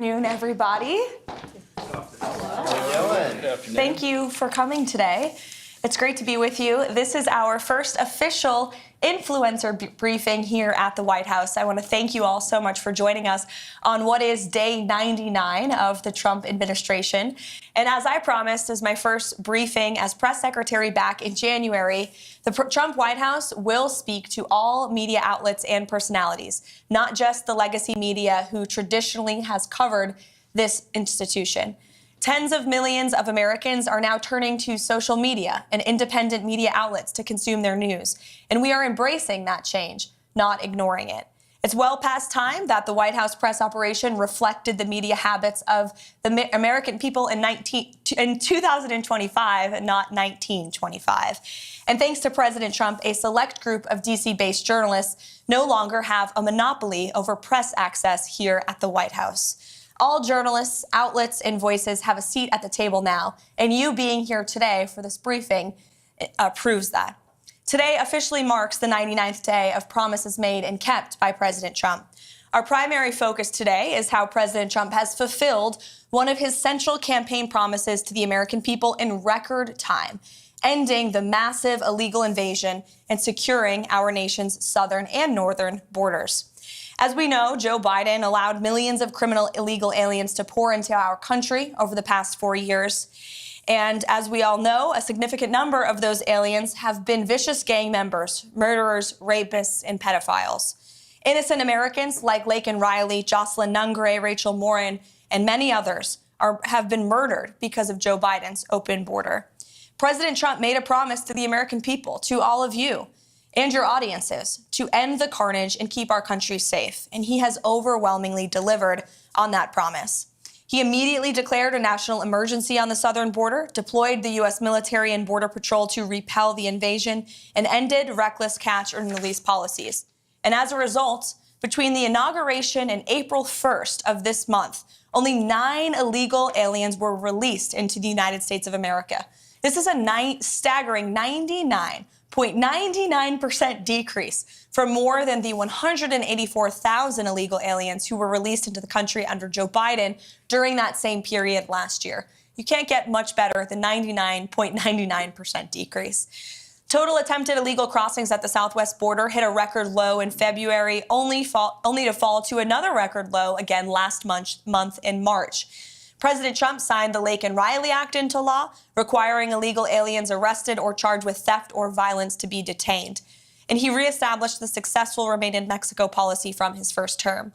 Good afternoon, everybody. Thank you for coming today. It's great to be with you. This is our first official influencer briefing here at the White House. I want to thank you all so much for joining us on what is day 99 of the Trump administration. And as I promised, as my first briefing as press secretary back in January, the Trump White House will speak to all media outlets and personalities, not just the legacy media who traditionally has covered this institution. Tens of millions of Americans are now turning to social media and independent media outlets to consume their news. And we are embracing that change, not ignoring it. It's well past time that the White House press operation reflected the media habits of the American people in 2025, not 1925. And thanks to President Trump, a select group of DC-based journalists no longer have a monopoly over press access here at the White House. All journalists, outlets, and voices have a seat at the table now, and you being here today for this briefing proves that. Today officially marks the 99th day of promises made and kept by President Trump. Our primary focus today is how President Trump has fulfilled one of his central campaign promises to the American people in record time, ending the massive illegal invasion and securing our nation's southern and northern borders. As we know, Joe Biden allowed millions of criminal illegal aliens to pour into our country over the past 4 years. And as we all know, a significant number of those aliens have been vicious gang members, murderers, rapists, and pedophiles. Innocent Americans like Laken Riley, Jocelyn Nungray, Rachel Morin, and many others have been murdered because of Joe Biden's open border. President Trump made a promise to the American people, to all of you, and your audiences, to end the carnage and keep our country safe. And he has overwhelmingly delivered on that promise. He immediately declared a national emergency on the southern border, deployed the U.S. military and Border Patrol to repel the invasion, and ended reckless catch and release policies. And as a result, between the inauguration and April 1st of this month, only 9 illegal aliens were released into the United States of America. This is a staggering 99.99% decrease from more than the 184,000 illegal aliens who were released into the country under Joe Biden during that same period last year. You can't get much better than 99.99% decrease. Total attempted illegal crossings at the southwest border hit a record low in February, only to fall to another record low again last month in March. President Trump signed the Laken Riley Act into law, requiring illegal aliens arrested or charged with theft or violence to be detained. And he reestablished the successful Remain in Mexico policy from his first term.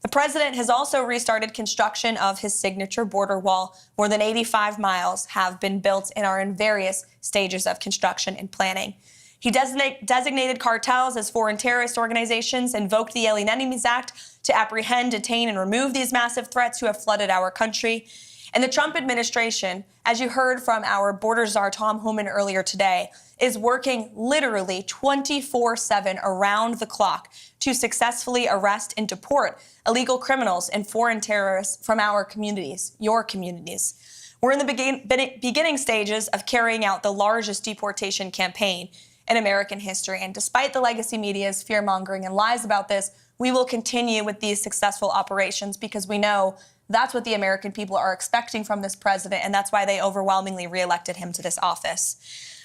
The president has also restarted construction of his signature border wall. More than 85 miles have been built and are in various stages of construction and planning. He designated cartels as foreign terrorist organizations, invoked the Alien Enemies Act to apprehend, detain, and remove these massive threats who have flooded our country. And the Trump administration, as you heard from our border czar Tom Homan earlier today, is working literally 24/7 around the clock to successfully arrest and deport illegal criminals and foreign terrorists from our communities, your communities. We're in the beginning stages of carrying out the largest deportation campaign in American history. And despite the legacy media's fear-mongering and lies about this, we will continue with these successful operations because we know that's what the American people are expecting from this president, and that's why they overwhelmingly reelected him to this office.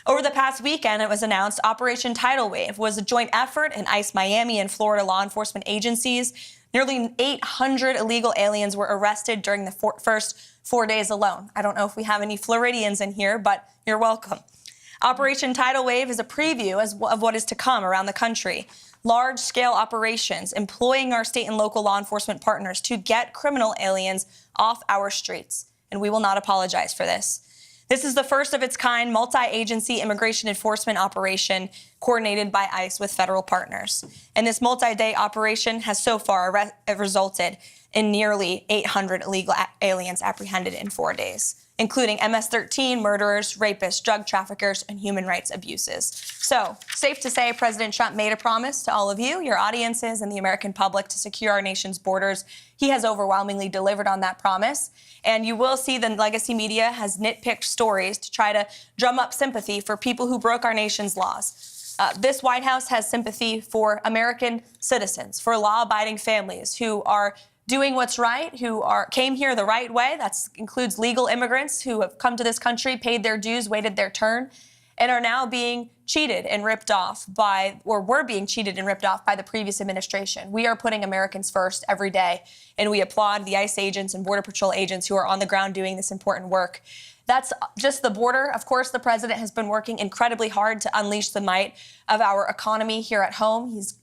Over the past weekend, it was announced Operation Tidal Wave was a joint effort in ICE Miami and Florida law enforcement agencies. Nearly 800 illegal aliens were arrested during the first 4 days alone. I don't know if we have any Floridians in here, but you're welcome. Operation Tidal Wave is a preview of what is to come around the country. Large-scale operations employing our state and local law enforcement partners to get criminal aliens off our streets. And we will not apologize for this. This is the first of its kind multi-agency immigration enforcement operation coordinated by ICE with federal partners. And this multi-day operation has so far resulted in nearly 800 illegal aliens apprehended in 4 days, including MS-13, murderers, rapists, drug traffickers, and human rights abuses. So, safe to say, President Trump made a promise to all of you, your audiences, and the American public to secure our nation's borders. He has overwhelmingly delivered on that promise. And you will see the legacy media has nitpicked stories to try to drum up sympathy for people who broke our nation's laws. This White House has sympathy for American citizens, for law-abiding families who are doing what's right, who came here the right way. That includes legal immigrants who have come to this country, paid their dues, waited their turn, and are now being cheated and ripped off were being cheated and ripped off by the previous administration. We are putting Americans first every day, and we applaud the ICE agents and Border Patrol agents who are on the ground doing this important work. That's just the border. Of course, the president has been working incredibly hard to unleash the might of our economy here at home. He's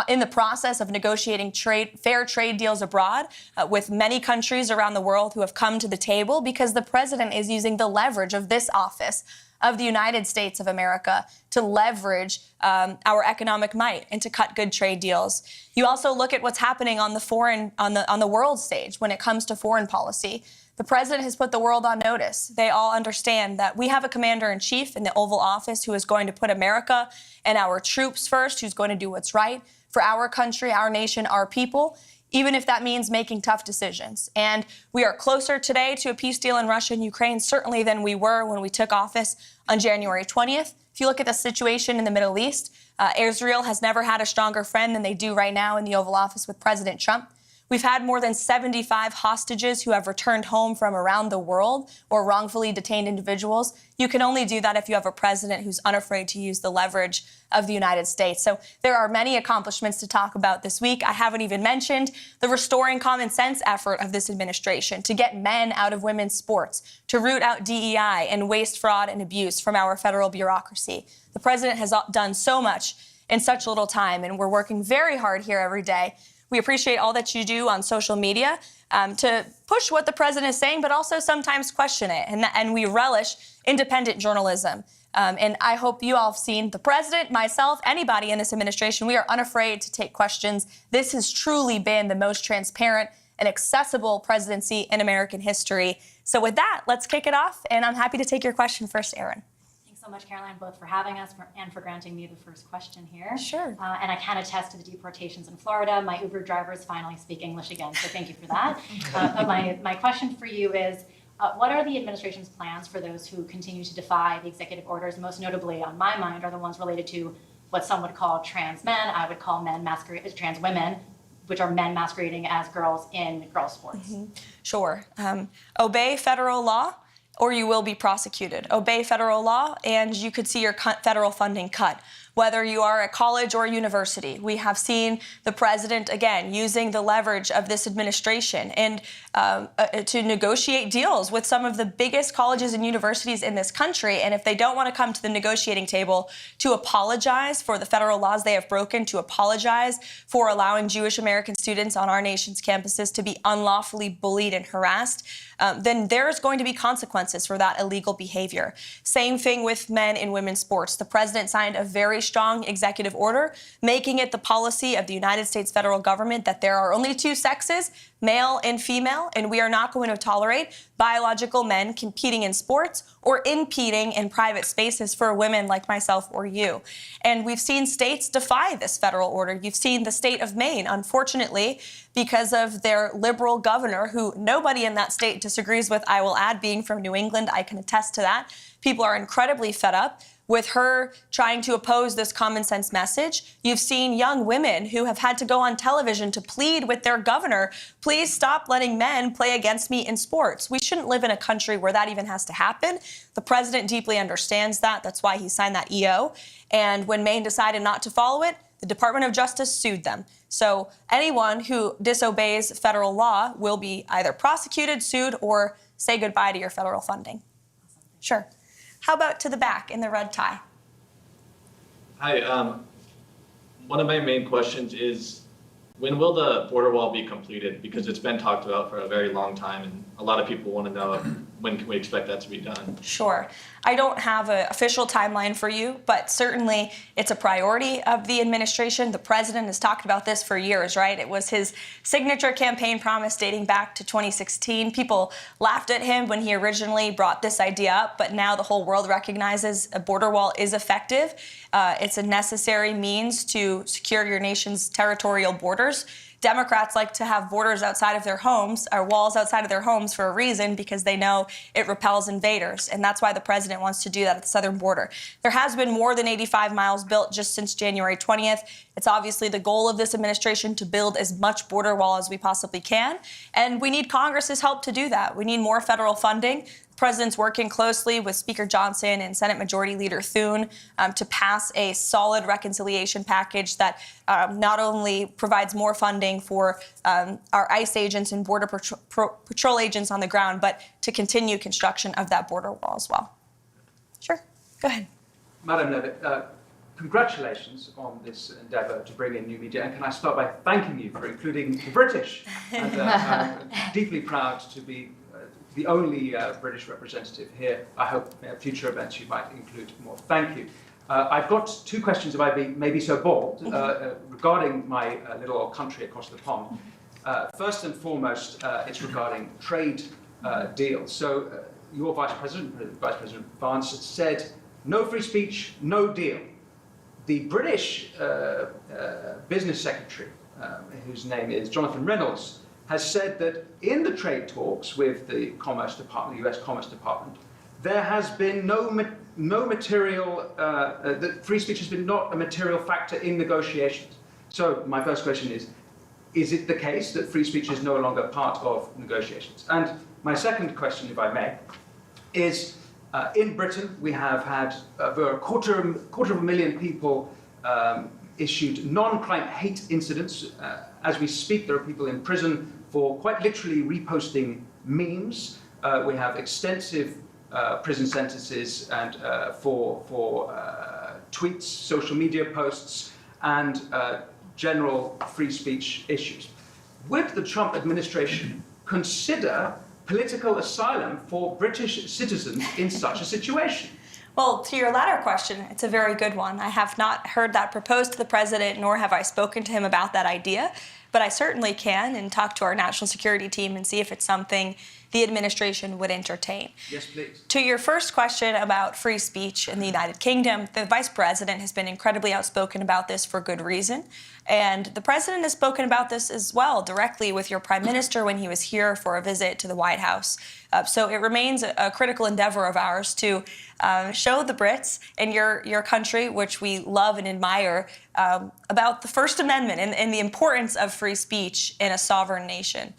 in the process of negotiating fair trade deals abroad with many countries around the world who have come to the table because the president is using the leverage of this office of the United States of America to leverage our economic might and to cut good trade deals. You also look at what's happening on the world stage when it comes to foreign policy. The president has put the world on notice. They all understand that we have a commander-in-chief in the Oval Office who is going to put America and our troops first, who's going to do what's right for our country, our nation, our people, even if that means making tough decisions. And we are closer today to a peace deal in Russia and Ukraine, certainly than we were when we took office on January 20th. If you look at the situation in the Middle East, Israel has never had a stronger friend than they do right now in the Oval Office with President Trump. We've had more than 75 hostages who have returned home from around the world or wrongfully detained individuals. You can only do that if you have a president who's unafraid to use the leverage of the United States. So there are many accomplishments to talk about this week. I haven't even mentioned the restoring common sense effort of this administration to get men out of women's sports, to root out DEI and waste, fraud, and abuse from our federal bureaucracy. The president has done so much in such little time, and we're working very hard here every day. We appreciate all that you do on social media to push what the president is saying, but also sometimes question it. And we relish independent journalism. And I hope you all have seen the president, myself, anybody in this administration. We are unafraid to take questions. This has truly been the most transparent and accessible presidency in American history. So with that, let's kick it off. And I'm happy to take your question first, Erin. So much, Caroline, both for having us and for granting me the first question here. Sure. And I can attest to the deportations in Florida. My Uber drivers finally speak English again, so thank you for that. But my question for you is, what are the administration's plans for those who continue to defy the executive orders? Most notably, on my mind, are the ones related to what some would call trans men. I would call men trans women, which are men masquerading as girls in girls' sports. Mm-hmm. Sure. Obey federal law, or you will be prosecuted. Obey federal law, and you could see your federal funding cut. Whether you are a college or a university, we have seen the president, again, using the leverage of this administration and to negotiate deals with some of the biggest colleges and universities in this country. And if they don't want to come to the negotiating table to apologize for the federal laws they have broken, to apologize for allowing Jewish American students on our nation's campuses to be unlawfully bullied and harassed, then there's going to be consequences for that illegal behavior. Same thing with men in women's sports. The president signed a very strong executive order, making it the policy of the United States federal government that there are only two sexes, male and female, and we are not going to tolerate biological men competing in sports or impeding in private spaces for women like myself or you. And we've seen states defy this federal order. You've seen the state of Maine, unfortunately, because of their liberal governor, who nobody in that state disagrees with, I will add, being from New England, I can attest to that. People are incredibly fed up with her trying to oppose this common sense message. You've seen young women who have had to go on television to plead with their governor, please stop letting men play against me in sports. We shouldn't live in a country where that even has to happen. The president deeply understands that. That's why he signed that EO. And when Maine decided not to follow it, the Department of Justice sued them. So anyone who disobeys federal law will be either prosecuted, sued, or say goodbye to your federal funding. Sure. How about to the back in the red tie? Hi. One of my main questions is, when will the border wall be completed? Because it's been talked about for a very long time, and a lot of people want to know when can we expect that to be done? Sure. I don't have an official timeline for you, but certainly it's a priority of the administration. The president has talked about this for years, right? It was his signature campaign promise dating back to 2016. People laughed at him when he originally brought this idea up, but now the whole world recognizes a border wall is effective. It's a necessary means to secure your nation's territorial borders. Democrats like to have borders outside of their homes, or walls outside of their homes, for a reason, because they know it repels invaders. And that's why the president wants to do that at the southern border. There has been more than 85 miles built just since January 20th. It's obviously the goal of this administration to build as much border wall as we possibly can. And we need Congress's help to do that. We need more federal funding. The president's working closely with Speaker Johnson and Senate Majority Leader Thune to pass a solid reconciliation package that not only provides more funding for our ICE agents and Border Patrol agents on the ground, but to continue construction of that border wall as well. Sure, go ahead. Madam Levitt, congratulations on this endeavour to bring in new media, and can I start by thanking you for including the British? And I'm deeply proud to be the only British representative here. I hope future events you might include more. Thank you. I've got two questions, if I may be so bold, regarding my little old country across the pond. First and foremost, it's regarding trade deals. So your Vice President Vance, said, no free speech, no deal. The British Business Secretary, whose name is Jonathan Reynolds, has said that in the trade talks with the Commerce Department, the US Commerce Department, there has been no material, that free speech has been not a material factor in negotiations. So my first question is it the case that free speech is no longer part of negotiations? And my second question, if I may, is in Britain, we have had over a quarter of a million people issued non-crime hate incidents. As we speak, there are people in prison for quite literally reposting memes. We have extensive prison sentences and for tweets, social media posts, and general free speech issues. Would the Trump administration consider political asylum for British citizens in such a situation? Well, to your latter question, it's a very good one. I have not heard that proposed to the president, nor have I spoken to him about that idea. But I certainly can and talk to our national security team and see if it's something the administration would entertain. Yes, please. To your first question about free speech in the United Kingdom, the vice president has been incredibly outspoken about this for good reason. And the president has spoken about this as well directly with your prime minister when he was here for a visit to the White House. So it remains a critical endeavor of ours to show the Brits and your country, which we love and admire, about the First Amendment and the importance of free speech in a sovereign nation.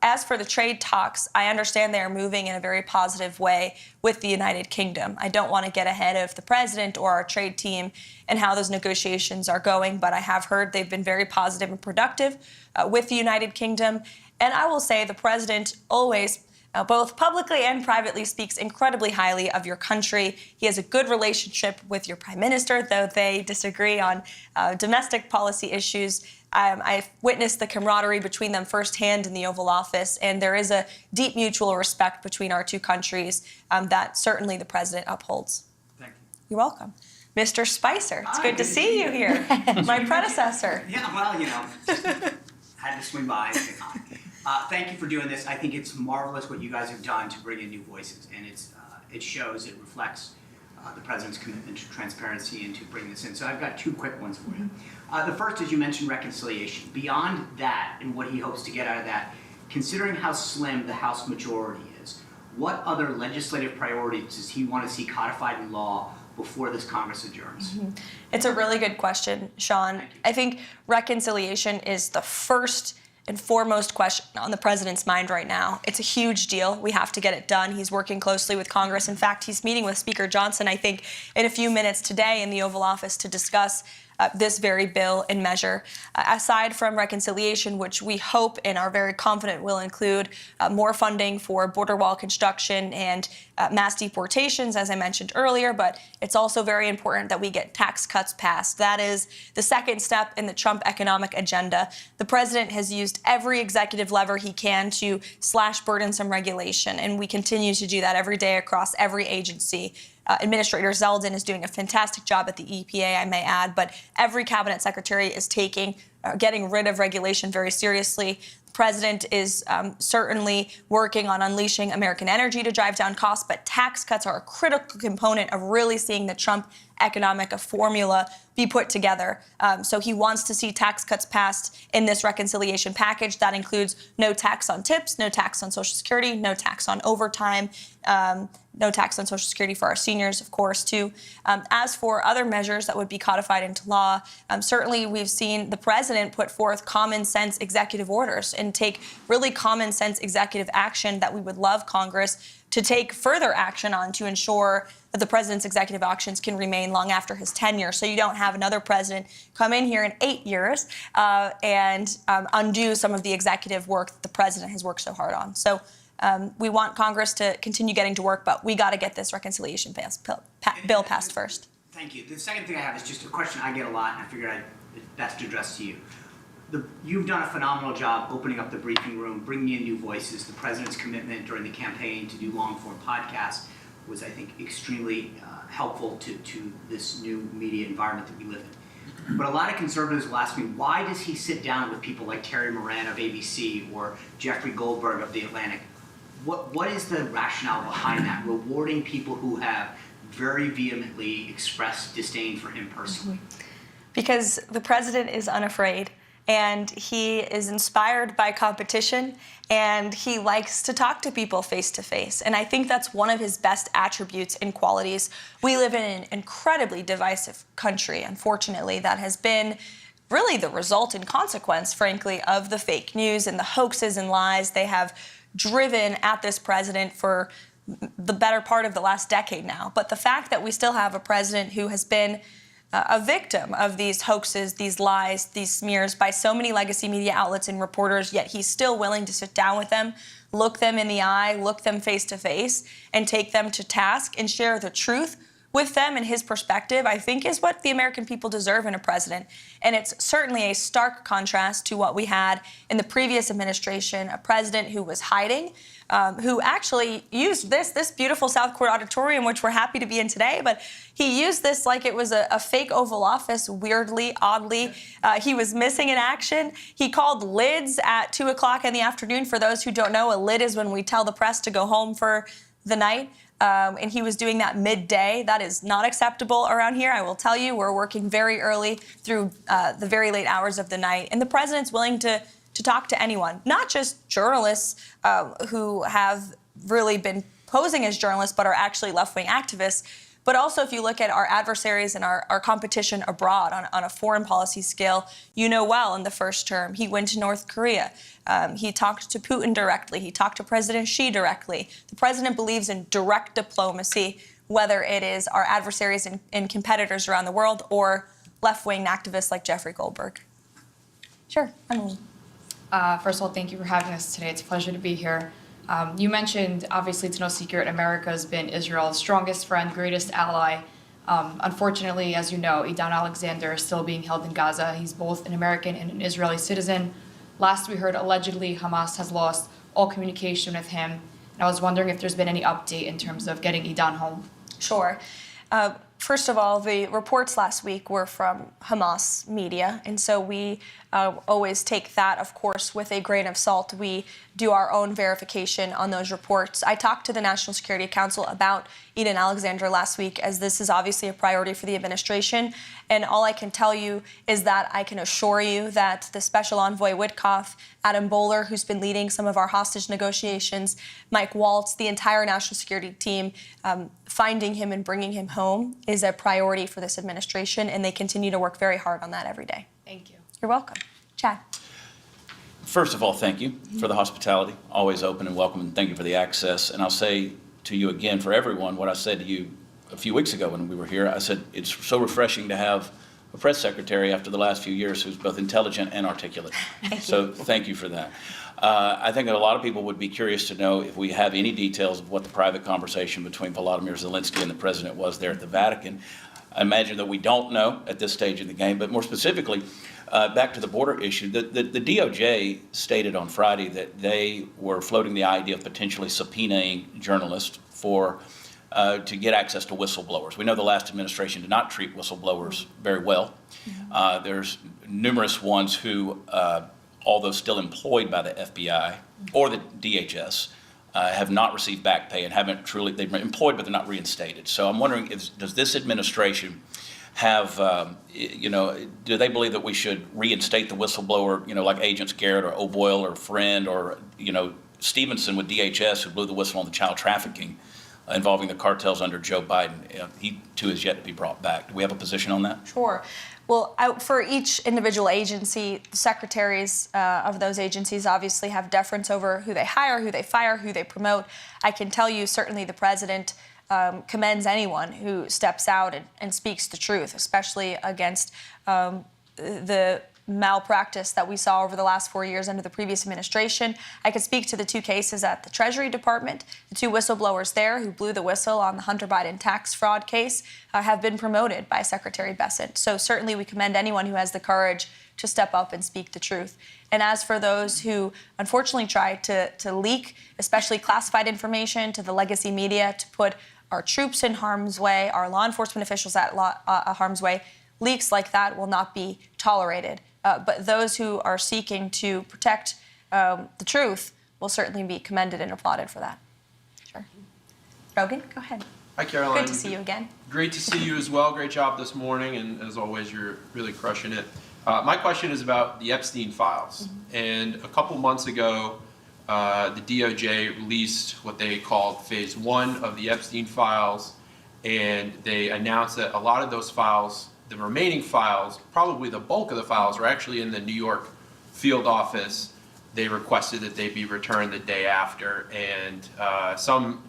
As for the trade talks, I understand they are moving in a very positive way with the United Kingdom. I don't want to get ahead of the president or our trade team and how those negotiations are going, but I have heard they've been very positive and productive with the United Kingdom. And I will say the president always, both publicly and privately, speaks incredibly highly of your country. He has a good relationship with your prime minister, though they disagree on domestic policy issues. I've witnessed the camaraderie between them firsthand in the Oval Office, and there is a deep mutual respect between our two countries that certainly the president upholds. Thank you. You're welcome. Mr. Spicer, it's Hi, good to see you here. My predecessor. Yeah, well, you know, just had to swing by and say hi. Thank you for doing this. I think it's marvelous what you guys have done to bring in new voices, and it shows, it reflects the president's commitment to transparency and to bring this in. So I've got two quick ones for you. The first is you mentioned reconciliation. Beyond that and what he hopes to get out of that, considering how slim the House majority is, what other legislative priorities does he want to see codified in law before this Congress adjourns? It's a really good question, Sean. I think reconciliation is the first and foremost question on the president's mind right now. It's a huge deal. We have to get it done. He's working closely with Congress. In fact, he's meeting with Speaker Johnson, I think, in a few minutes today in the Oval Office to discuss this very bill and measure. Aside from reconciliation, which we hope and are very confident will include more funding for border wall construction and mass deportations, as I mentioned earlier, but it's also very important that we get tax cuts passed. That is the second step in the Trump economic agenda. The president has used every executive lever he can to slash burdensome regulation, and we continue to do that every day across every agency. Administrator Zeldin is doing a fantastic job at the EPA, I may add, but every cabinet secretary is getting rid of regulation very seriously. President is certainly working on unleashing American energy to drive down costs, but tax cuts are a critical component of really seeing the Trump economic formula be put together. So he wants to see tax cuts passed in this reconciliation package. That includes no tax on tips, no tax on Social Security, no tax on overtime, no tax on Social Security for our seniors, of course, too. As for other measures that would be codified into law, certainly we've seen the president put forth common sense executive orders and take really common sense executive action that we would love Congress to take further action on to ensure that the president's executive actions can remain long after his tenure. So you don't have another president come in here in 8 years and undo some of the executive work that the president has worked so hard on. So we want Congress to continue getting to work, but we got to get this reconciliation bill passed first. Thank you. The second thing I have is just a question I get a lot, and I figured I'd best address to you. You've done a phenomenal job opening up the briefing room, bringing in new voices. The president's commitment during the campaign to do long-form podcasts was, I think, extremely helpful to this new media environment that we live in. But a lot of conservatives will ask me, why does he sit down with people like Terry Moran of ABC or Jeffrey Goldberg of The Atlantic? What is the rationale behind that, rewarding people who have very vehemently expressed disdain for him personally? Because the president is unafraid. And he is inspired by competition, and he likes to talk to people face to face. And I think that's one of his best attributes and qualities. We live in an incredibly divisive country, unfortunately, that has been really the result and consequence, frankly, of the fake news and the hoaxes and lies they have driven at this president for the better part of the last decade now. But the fact that we still have a president who has been a victim of these hoaxes, these lies, these smears by so many legacy media outlets and reporters, yet he's still willing to sit down with them, look them in the eye, look them face to face, and take them to task and share the truth with them and his perspective, I think is what the American people deserve in a president. And it's certainly a stark contrast to what we had in the previous administration, a president who was hiding, who actually used this beautiful South Court auditorium, which we're happy to be in today, but he used this like it was a fake Oval Office, weirdly, oddly. He was missing in action. He called lids at 2 o'clock in the afternoon. For those who don't know, a lid is when we tell the press to go home for the night. And he was doing that midday. That is not acceptable around here. I will tell you, we're working very early through the very late hours of the night. And the president's willing to talk to anyone, not just journalists who have really been posing as journalists but are actually left-wing activists, but also if you look at our adversaries and our competition abroad on a foreign policy scale, you know well in the first term, he went to North Korea. He talked to Putin directly. He talked to President Xi directly. The president believes in direct diplomacy, whether it is our adversaries and competitors around the world or left-wing activists like Jeffrey Goldberg. Sure, Emily. First of all, thank you for having us today. It's a pleasure to be here. You mentioned, obviously, it's no secret, America has been Israel's strongest friend, greatest ally. Unfortunately, as you know, Idan Alexander is still being held in Gaza. He's both an American and an Israeli citizen. Last we heard, allegedly, Hamas has lost all communication with him. And I was wondering if there's been any update in terms of getting Idan home. Sure. First of all, the reports last week were from Hamas media, and so we always take that, of course, with a grain of salt. We do our own verification on those reports. I talked to the National Security Council about Idan Alexander last week, as this is obviously a priority for the administration, and all I can tell you is that I can assure you that the Special Envoy Witkoff, Adam Bowler, who's been leading some of our hostage negotiations, Mike Waltz, the entire national security team, finding him and bringing him home is a priority for this administration, and they continue to work very hard on that every day. Thank you. You're welcome. Chad. First of all, thank you for the hospitality, always open and welcome, and thank you for the access. And I'll say to you again, for everyone, what I said to you a few weeks ago when we were here. I said it's so refreshing to have a press secretary after the last few years who's both intelligent and articulate. So thank you for that. I think that a lot of people would be curious to know if we have any details of what the private conversation between Volodymyr Zelensky and the president was there at the Vatican. I imagine that we don't know at this stage in the game, but more specifically, back to the border issue, the DOJ stated on Friday that they were floating the idea of potentially subpoenaing journalists to get access to whistleblowers. We know the last administration did not treat whistleblowers very well. There's numerous ones who although still employed by the FBI or the DHS, have not received back pay and haven't truly, they've been employed, but they're not reinstated. So I'm wondering, does this administration have, do they believe that we should reinstate the whistleblower, like Agents Garrett or O'Boyle or Friend or, Stevenson with DHS, who blew the whistle on the child trafficking involving the cartels under Joe Biden? He, too, is yet to be brought back. Do we have a position on that? Sure. Well, for each individual agency, the secretaries of those agencies obviously have deference over who they hire, who they fire, who they promote. I can tell you certainly the president commends anyone who steps out and speaks the truth, especially against the malpractice that we saw over the last 4 years under the previous administration. I could speak to the two cases at the Treasury Department. The two whistleblowers there who blew the whistle on the Hunter Biden tax fraud case have been promoted by Secretary Bessent. So certainly we commend anyone who has the courage to step up and speak the truth. And as for those who unfortunately try to leak, especially classified information to the legacy media to put our troops in harm's way, our law enforcement officials at harm's way, leaks like that will not be tolerated. But those who are seeking to protect the truth will certainly be commended and applauded for that. Sure. Rogan, go ahead. Hi, Caroline. Good to see you again. Great to see you as well. Great job this morning, and as always, you're really crushing it. My question is about the Epstein files. Mm-hmm. And a couple months ago, the DOJ released what they called Phase 1 of the Epstein files, and they announced that a lot of those files, the remaining files, probably the bulk of the files, are actually in the New York field office. They requested that they be returned the day after, and some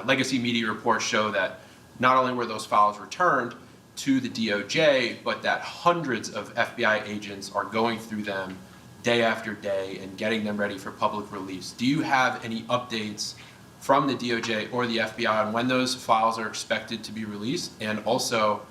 legacy media reports show that not only were those files returned to the DOJ, but that hundreds of FBI agents are going through them day after day and getting them ready for public release. Do you have any updates from the DOJ or the FBI on when those files are expected to be released, and also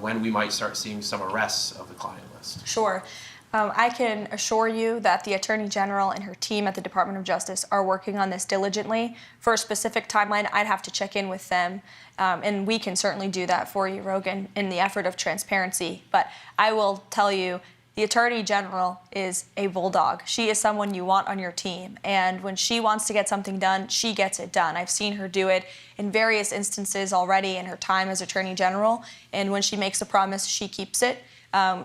when we might start seeing some arrests of the client list? Sure. I can assure you that the Attorney General and her team at the Department of Justice are working on this diligently. For a specific timeline, I'd have to check in with them, and we can certainly do that for you, Rogan, in the effort of transparency. But I will tell you, the Attorney General is a bulldog. She is someone you want on your team, and when she wants to get something done, she gets it done. I've seen her do it in various instances already in her time as Attorney General, and when she makes a promise, she keeps it.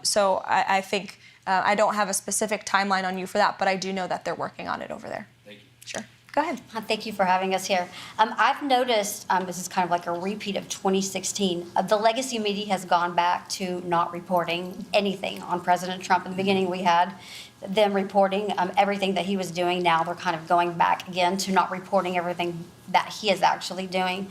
So I think I don't have a specific timeline on you for that, but I do know that they're working on it over there. Thank you. Sure. Go ahead. Thank you for having us here. I've noticed, this is kind of like a repeat of 2016, the legacy media has gone back to not reporting anything on President Trump. In the beginning, we had them reporting everything that he was doing. Now they're kind of going back again to not reporting everything that he is actually doing.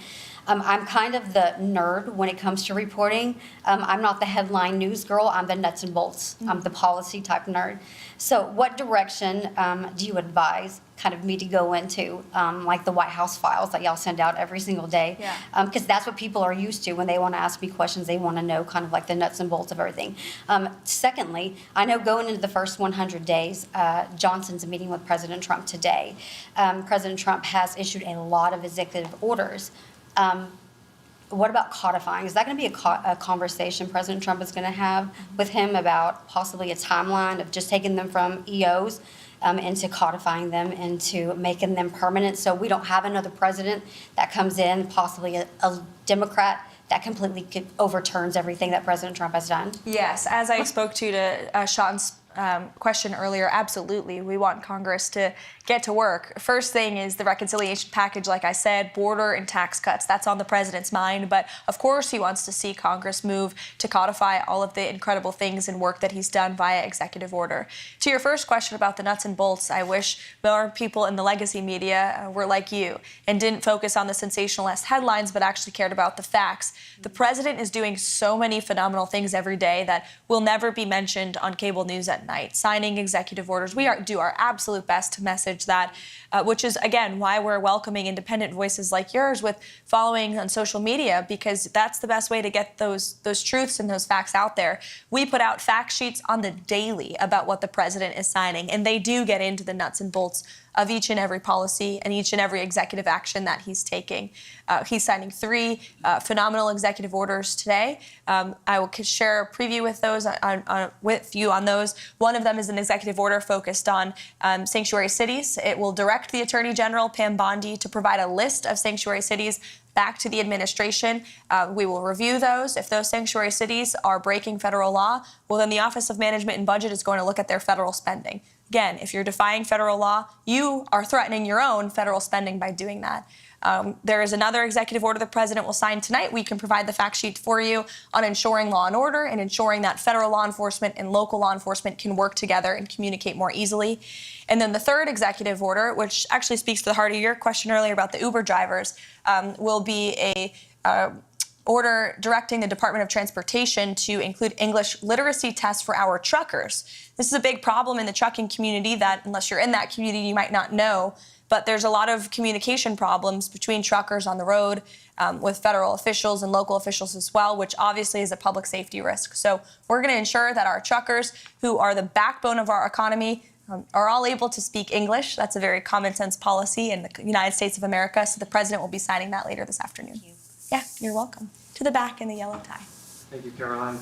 I'm kind of the nerd when it comes to reporting. I'm not the headline news girl. I'm the nuts and bolts. I'm the policy type nerd. So what direction do you advise kind of me to go into, like the White House files that y'all send out every single day? Yeah. Because that's what people are used to when they want to ask me questions. They want to know kind of like the nuts and bolts of everything. Secondly, I know going into the first 100 days, Johnson's meeting with President Trump today. President Trump has issued a lot of executive orders. What about codifying? Is that going to be a conversation President Trump is going to have with him about possibly a timeline of just taking them from EOs into codifying them, into making them permanent, so we don't have another president that comes in, possibly a Democrat, that completely overturns everything that President Trump has done? Yes, as I spoke to Sean's question earlier, absolutely. We want Congress to get to work. First thing is the reconciliation package, like I said, border and tax cuts. That's on the president's mind. But of course, he wants to see Congress move to codify all of the incredible things and work that he's done via executive order. To your first question about the nuts and bolts, I wish more people in the legacy media were like you and didn't focus on the sensationalist headlines, but actually cared about the facts. The president is doing so many phenomenal things every day that will never be mentioned on cable news at night. Signing executive orders. We do our absolute best to message that, which is, again, why we're welcoming independent voices like yours with following on social media, because that's the best way to get those truths and those facts out there. We put out fact sheets on the daily about what the president is signing, and they do get into the nuts and bolts of each and every policy and each and every executive action that he's taking. He's signing 3 phenomenal executive orders today. I will share a preview with those with you on those. One of them is an executive order focused on sanctuary cities. It will direct the Attorney General, Pam Bondi, to provide a list of sanctuary cities back to the administration. We will review those. If those sanctuary cities are breaking federal law, well, then the Office of Management and Budget is going to look at their federal spending. Again, if you're defying federal law, you are threatening your own federal spending by doing that. There is another executive order the president will sign tonight. We can provide the fact sheet for you on ensuring law and order and ensuring that federal law enforcement and local law enforcement can work together and communicate more easily. And then the third executive order, which actually speaks to the heart of your question earlier about the Uber drivers, will be a order directing the Department of Transportation to include English literacy tests for our truckers. This is a big problem in the trucking community that, unless you're in that community, you might not know. But there's a lot of communication problems between truckers on the road with federal officials and local officials as well, which obviously is a public safety risk. So we're going to ensure that our truckers, who are the backbone of our economy, are all able to speak English. That's a very common sense policy in the United States of America. So the president will be signing that later this afternoon. Thank you. Yeah, you're welcome. To the back in the yellow tie. Thank you, Caroline.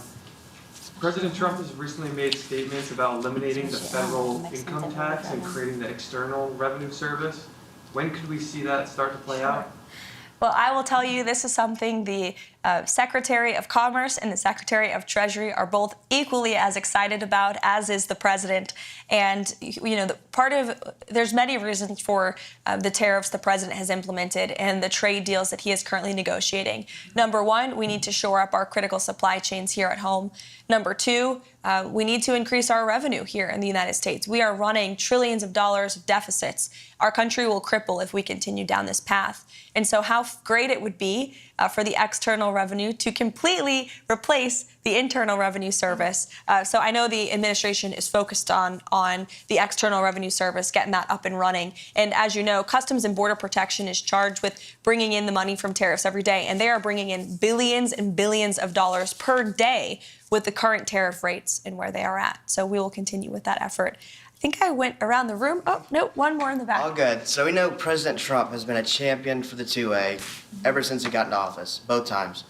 President Trump has recently made statements about eliminating the federal income tax and creating the External Revenue Service. When could we see that start to play out? Well, I will tell you, this is something the Secretary of Commerce and the Secretary of Treasury are both equally as excited about, as is the president. And, you know, there's many reasons for the tariffs the president has implemented and the trade deals that he is currently negotiating. Number one, we need to shore up our critical supply chains here at home. Number two, we need to increase our revenue here in the United States. We are running trillions of dollars of deficits. Our country will cripple if we continue down this path. And so how great it would be for the external revenue to completely replace the Internal Revenue Service. So I know the administration is focused on the External Revenue Service, getting that up and running. And as you know, Customs and Border Protection is charged with bringing in the money from tariffs every day, and they are bringing in billions and billions of dollars per day with the current tariff rates and where they are at. So we will continue with that effort. I think I went around the room. Oh, no, one more in the back. All good. So we know President Trump has been a champion for the 2A ever since he got into office, both times.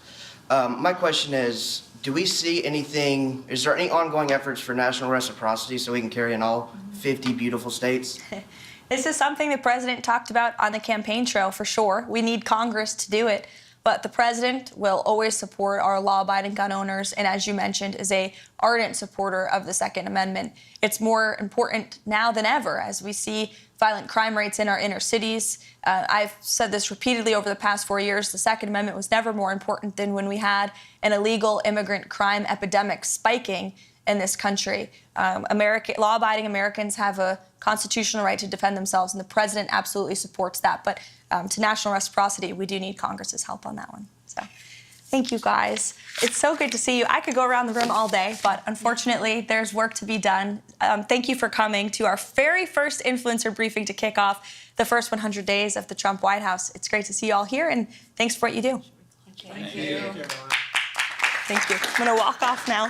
My question is, do we see anything, is there any ongoing efforts for national reciprocity so we can carry in all 50 beautiful states? This is something the president talked about on the campaign trail for sure. We need Congress to do it. But the president will always support our law-abiding gun owners, and as you mentioned, is a ardent supporter of the Second Amendment. It's more important now than ever as we see violent crime rates in our inner cities. I've said this repeatedly over the past 4 years. The Second Amendment was never more important than when we had an illegal immigrant crime epidemic spiking in this country. Law-abiding Americans have a constitutional right to defend themselves, and the president absolutely supports that. But to national reciprocity, we do need Congress's help on that one. So thank you, guys. It's so good to see you. I could go around the room all day, but unfortunately, there's work to be done. Thank you for coming to our very first influencer briefing to kick off the first 100 days of the Trump White House. It's great to see you all here, and thanks for what you do. Thank you. Thank you. I'm going to walk off now.